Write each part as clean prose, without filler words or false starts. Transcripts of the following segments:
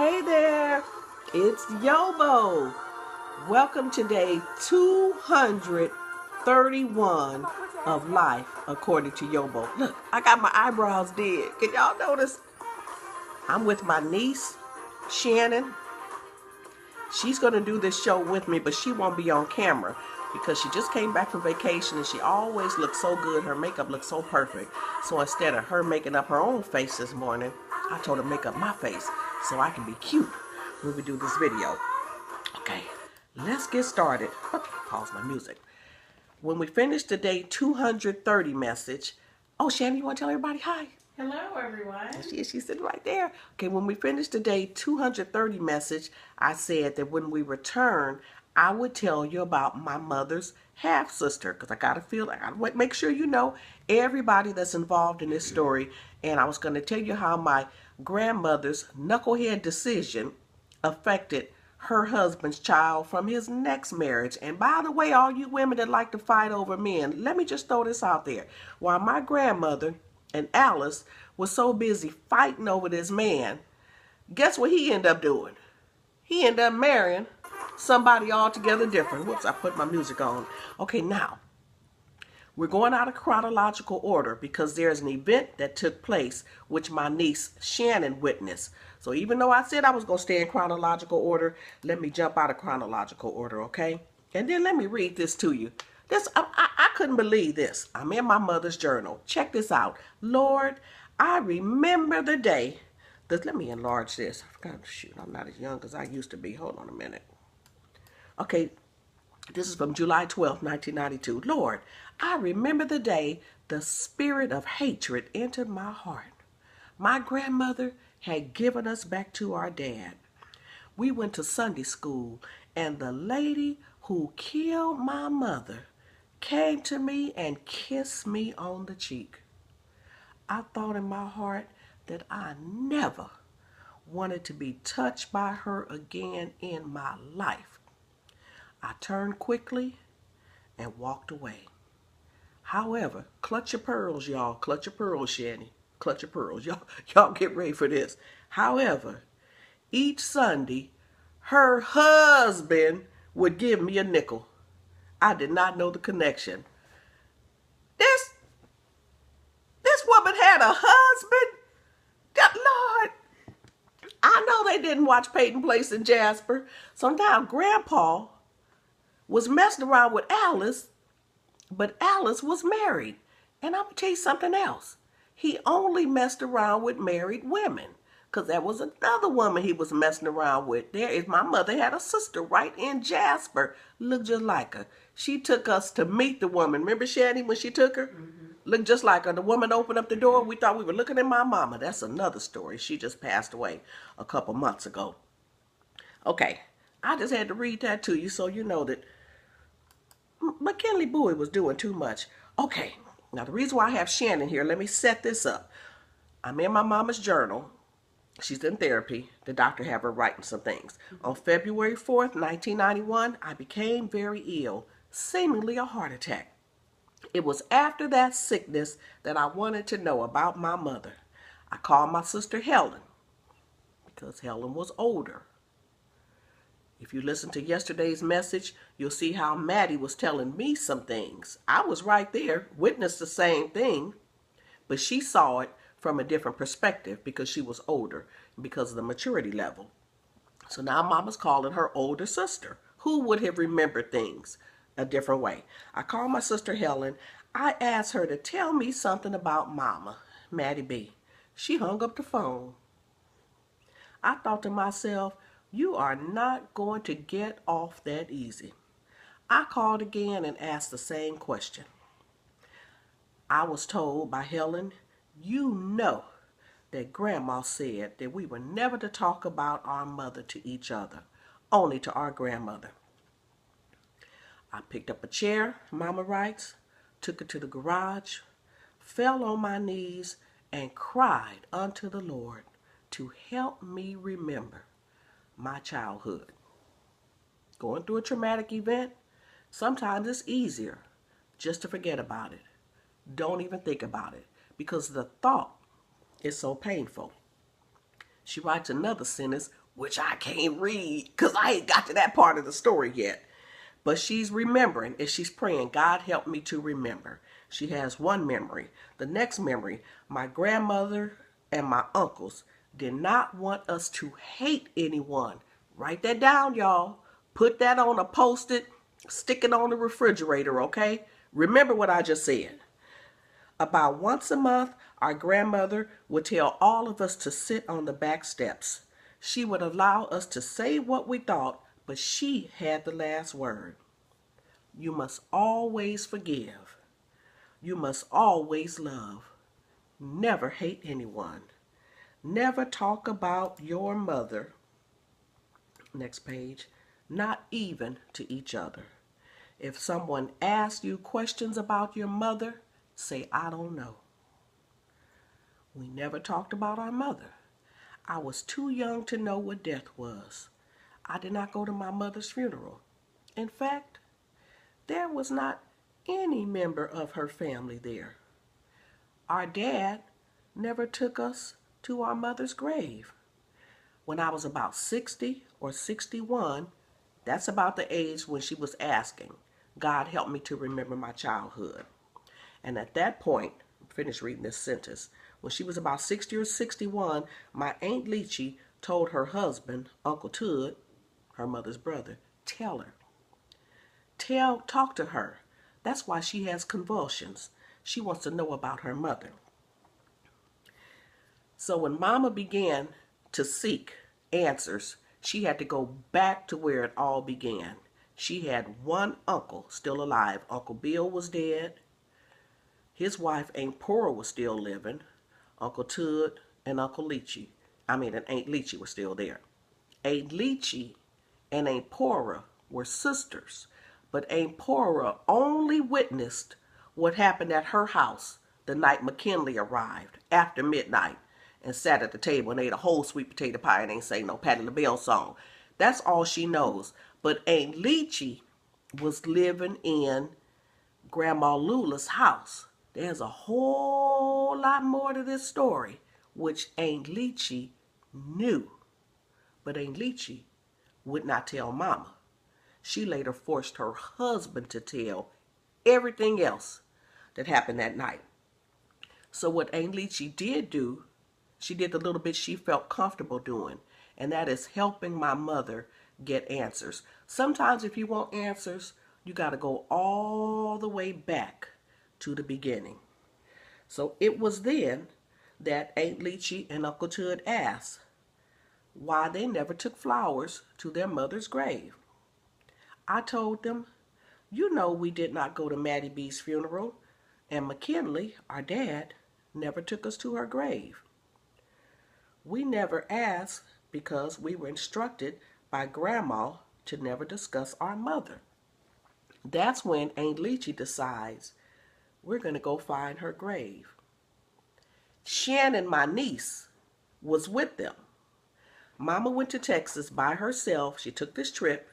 Hey there, it's YoBo. Welcome to day 231 of life according to YoBo. Look, I got my eyebrows did. Can y'all notice? I'm with my niece, Shannon. She's going to do this show with me, but she won't be on camera because she just came back from vacation and she always looks so good. Her makeup looks so perfect. So instead of her making up her own face this morning, I told her to make up my face so I can be cute when we do this video. Okay, let's get started. Pause my music. When we finish the day 230 message, oh, Shannon, you want to tell everybody hi? Hello, everyone. She's sitting right there. Okay, when we finished the day 230 message, I said that when we return, I would tell you about my mother's half-sister because I got to make sure you know everybody that's involved in this story. And I was going to tell you how my grandmother's knucklehead decision affected her husband's child from his next marriage. And by the way, all you women that like to fight over men, let me just throw this out there. While my grandmother and Alice was so busy fighting over this man, guess what he ended up doing? He ended up marrying somebody altogether different. Whoops, I put my music on. Okay, now, we're going out of chronological order because there's an event that took place which my niece Shannon witnessed. So even though I said I was going to stay in chronological order, let me jump out of chronological order, okay? And then let me read this to you. I couldn't believe this. I'm in my mother's journal. Check this out. Lord, I remember the day. Let me enlarge this. I forgot. Shoot, I'm not as young as I used to be. Hold on a minute. Okay, this is from July 12th, 1992. Lord, I remember the day the spirit of hatred entered my heart. My grandmother had given us back to our dad. We went to Sunday school, and the lady who killed my mother came to me and kissed me on the cheek. I thought in my heart that I never wanted to be touched by her again in my life. I turned quickly and walked away. However, clutch your pearls, y'all. Clutch your pearls, Shanny. Clutch your pearls. Y'all get ready for this. However, each Sunday, her husband would give me a nickel. I did not know the connection. This woman had a husband? God, Lord, I know they didn't watch Peyton Place and Jasper. So now Grandpa was messing around with Alice, but Alice was married. And I'm going to tell you something else. He only messed around with married women because there was another woman he was messing around with. My mother had a sister right in Jasper, looked just like her. She took us to meet the woman. Remember Shanny when she took her? Mm-hmm. Looked just like her. The woman opened up the door. We thought we were looking at my mama. That's another story. She just passed away a couple months ago. Okay, I just had to read that to you so you know that McKinley Bowie was doing too much. Okay, now the reason why I have Shannon here, let me set this up. I'm in my mama's journal. She's in therapy. The doctor had her writing some things. On February 4th, 1991, I became very ill, seemingly a heart attack. It was after that sickness that I wanted to know about my mother. I called my sister Helen because Helen was older. If you listen to yesterday's message, you'll see how Mattie was telling me some things. I was right there, witnessed the same thing, but she saw it from a different perspective because she was older, because of the maturity level. So now Mama's calling her older sister, who would have remembered things a different way. I called my sister Helen. I asked her to tell me something about Mama, Mattie B. She hung up the phone. I thought to myself, you are not going to get off that easy. I called again and asked the same question. I was told by Helen, you know that Grandma said that we were never to talk about our mother to each other, only to our grandmother. I picked up a chair, Mama writes, took it to the garage, fell on my knees, and cried unto the Lord to help me remember my childhood. Going through a traumatic event, sometimes it's easier just to forget about it. Don't even think about it because the thought is so painful. She writes another sentence, which I can't read because I ain't got to that part of the story yet. But she's remembering and she's praying, God help me to remember. She has one memory. The next memory, my grandmother and my uncles did not want us to hate anyone. Write that down, y'all. Put that on a post-it, stick it on the refrigerator, okay? Remember what I just said. About once a month, our grandmother would tell all of us to sit on the back steps. She would allow us to say what we thought, but she had the last word. You must always forgive. You must always love. Never hate anyone. Never talk about your mother. Next page. Not even to each other. If someone asks you questions about your mother, say, I don't know. We never talked about our mother. I was too young to know what death was. I did not go to my mother's funeral. In fact, there was not any member of her family there. Our dad never took us to our mother's grave. When I was about 60 or 61, that's about the age when she was asking, God help me to remember my childhood. And at that point, finish reading this sentence, when she was about 60 or 61, my Aunt Leachy told her husband, Uncle Tud, her mother's brother, tell her. Talk to her. That's why she has convulsions. She wants to know about her mother. So when Mama began to seek answers, she had to go back to where it all began. She had one uncle still alive. Uncle Bill was dead. His wife, Aunt Pora, was still living. Uncle Tud and Uncle Leachy, and Aunt Leachy were still there. Aunt Leachy and Aunt Pora were sisters, but Aunt Pora only witnessed what happened at her house the night McKinley arrived after midnight and sat at the table and ate a whole sweet potato pie and ain't sang no Patti LaBelle song. That's all she knows. But Aunt Leachy was living in Grandma Lula's house. There's a whole lot more to this story, which Aunt Leachy knew. But Aunt Leachy would not tell Mama. She later forced her husband to tell everything else that happened that night. So what Aunt Leachy did do, she did the little bit she felt comfortable doing, and that is helping my mother get answers. Sometimes if you want answers, you got to go all the way back to the beginning. So it was then that Aunt Leachy and Uncle Tud asked why they never took flowers to their mother's grave. I told them, you know we did not go to Mattie B's funeral, and McKinley, our dad, never took us to her grave. We never asked because we were instructed by Grandma to never discuss our mother. That's when Aunt Leachy decides we're going to go find her grave. Shannon, my niece, was with them. Mama went to Texas by herself. She took this trip.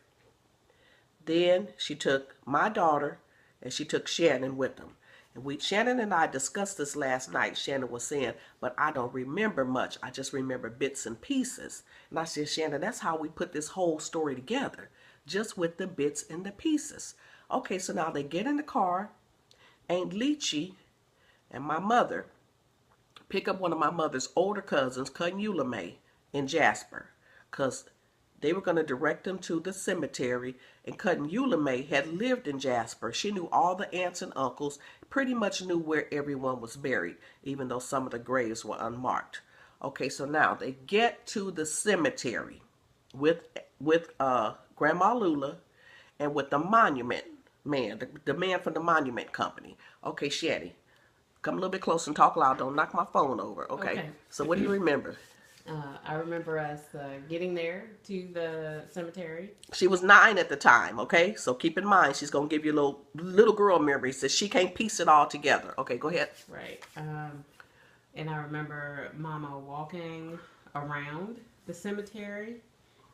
Then she took my daughter and she took Shannon with them. And Shannon and I discussed this last night. Shannon was saying, but I don't remember much. I just remember bits and pieces. And I said, Shannon, that's how we put this whole story together, just with the bits and the pieces. Okay, so now they get in the car. Aunt Leachy and my mother pick up one of my mother's older cousins, Cousin Eula in Jasper, because they were going to direct them to the cemetery, and Cousin Eula had lived in Jasper. She knew all the aunts and uncles, pretty much knew where everyone was buried, even though some of the graves were unmarked. Okay, so now they get to the cemetery with Grandma Lula and with the monument man, the man from the monument company. Okay, Shanny, come a little bit closer and talk loud. Don't knock my phone over. Okay. So what do you remember? I remember us getting there to the cemetery. She was 9 at the time, okay? So keep in mind, she's going to give you a little girl memory. Says she can't piece it all together. Okay, go ahead. Right. And I remember Mama walking around the cemetery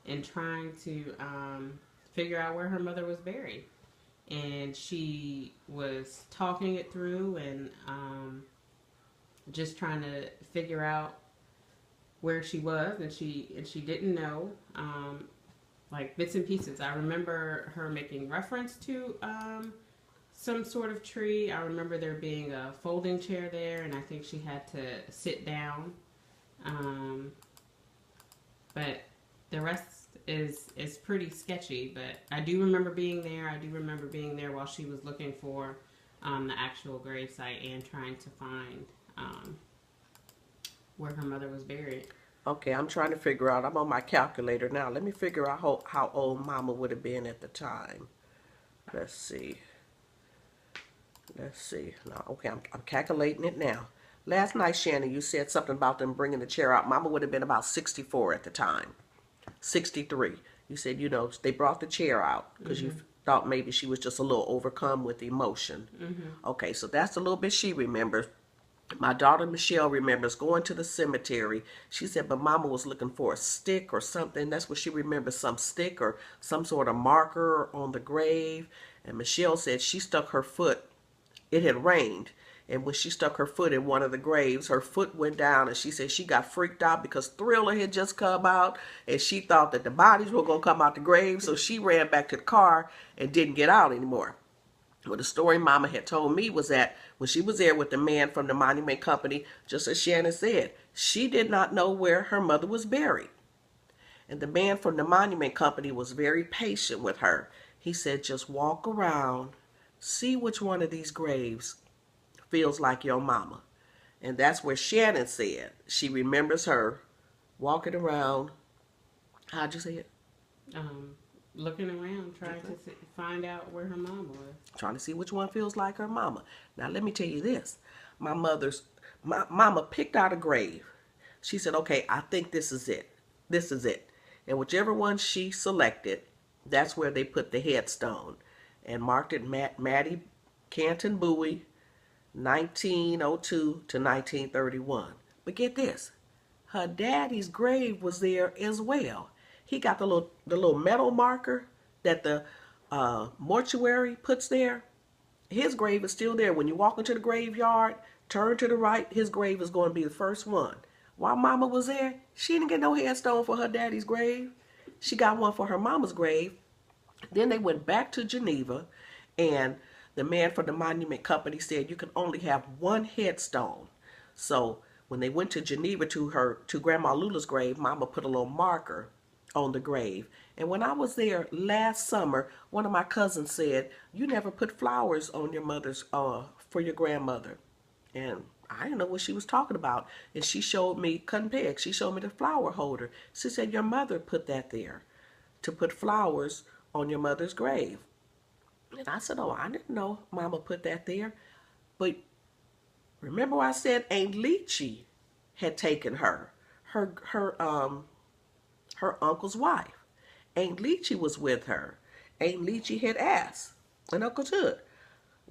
and trying to figure out where her mother was buried. And she was talking it through and just trying to figure out where she was, and she didn't know, like bits and pieces. I remember her making reference to some sort of tree. I remember there being a folding chair there, and I think she had to sit down. But the rest is pretty sketchy. But I do remember being there. I do remember being there while she was looking for the actual gravesite and trying to find where her mother was buried. Okay, I'm trying to figure out. I'm on my calculator now. Let me figure out how old Mama would have been at the time. Let's see. Let's see. No, okay, I'm calculating it now. Last night, Shannon, you said something about them bringing the chair out. Mama would have been about 64 at the time. 63. You said, you know, they brought the chair out because you thought maybe she was just a little overcome with emotion. Okay, so that's a little bit she remembers. My daughter Michelle remembers going to the cemetery. She said, but Mama was looking for a stick or something. That's what she remembers, some stick or some sort of marker on the grave. And Michelle said she stuck her foot. It had rained. And when she stuck her foot in one of the graves, her foot went down, and she said she got freaked out because Thriller had just come out, and she thought that the bodies were going to come out the grave, so she ran back to the car and didn't get out anymore. Well, the story Mama had told me was that when she was there with the man from the monument company, just as Shannon said, she did not know where her mother was buried. And the man from the monument company was very patient with her. He said, just walk around, see which one of these graves feels like your mama. And that's where Shannon said she remembers her walking around. How'd you say it? Looking around, trying to find out where her mom was. Trying to see which one feels like her mama. Now, let me tell you this. My mama picked out a grave. She said, okay, I think this is it. This is it. And whichever one she selected, that's where they put the headstone and marked it Mattie, Canton, Bowie, 1902 to 1931. But get this. Her daddy's grave was there as well. He got the little metal marker that the mortuary puts there. His grave is still there. When you walk into the graveyard, turn to the right, his grave is going to be the first one. While Mama was there, she didn't get no headstone for her daddy's grave. She got one for her mama's grave. Then they went back to Geneva, and the man from the monument company said you can only have one headstone. So when they went to Geneva to Grandma Lula's grave, Mama put a little marker on the grave. And when I was there last summer, one of my cousins said, you never put flowers on your mother's, for your grandmother. And I didn't know what she was talking about. And she showed me cutting pegs. She showed me the flower holder. She said, your mother put that there to put flowers on your mother's grave. And I said, oh, I didn't know Mama put that there. But remember I said Aunt Leachy had taken her uncle's wife. Aunt Leachy was with her. Aunt Leachy had asked, and Uncle Hood,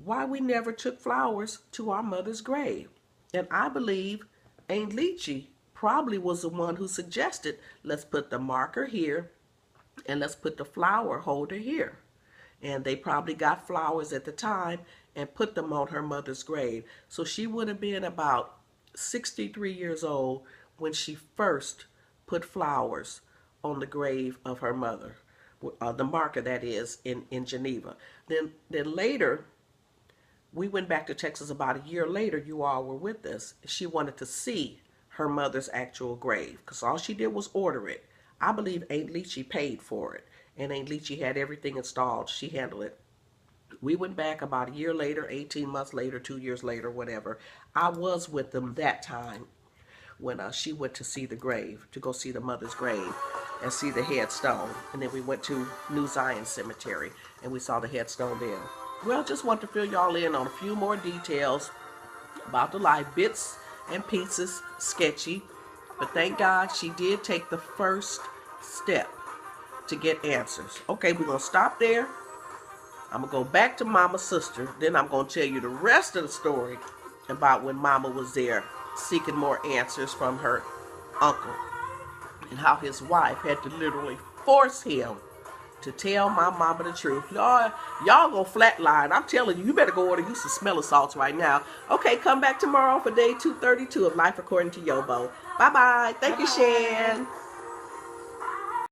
why we never took flowers to our mother's grave. And I believe Aunt Leachy probably was the one who suggested, let's put the marker here and let's put the flower holder here. And they probably got flowers at the time and put them on her mother's grave. So she would have been about 63 years old when she first put flowers on the grave of her mother, the marker that is in Geneva. Then later, we went back to Texas about a year later. You all were with us. She wanted to see her mother's actual grave because all she did was order it. I believe Aunt Leachy paid for it, and Aunt Leachy had everything installed. She handled it. We went back about a year later, 18 months later, 2 years later, whatever. I was with them that time when she went to see the grave, to go see the mother's grave and see the headstone. And then we went to New Zion Cemetery and we saw the headstone there. Well, just want to fill y'all in on a few more details about the life, bits and pieces, sketchy. But thank God she did take the first step to get answers. Okay, we're going to stop there. I'm going to go back to Mama's sister. Then I'm going to tell you the rest of the story about when Mama was there seeking more answers from her uncle and how his wife had to literally force him to tell my mama the truth. Y'all gonna flatline. I'm telling you, you better go order you some smelling salts right now. Okay, come back tomorrow for day 232 of Life According to YoBo. Bye-bye. Thank you, Shan.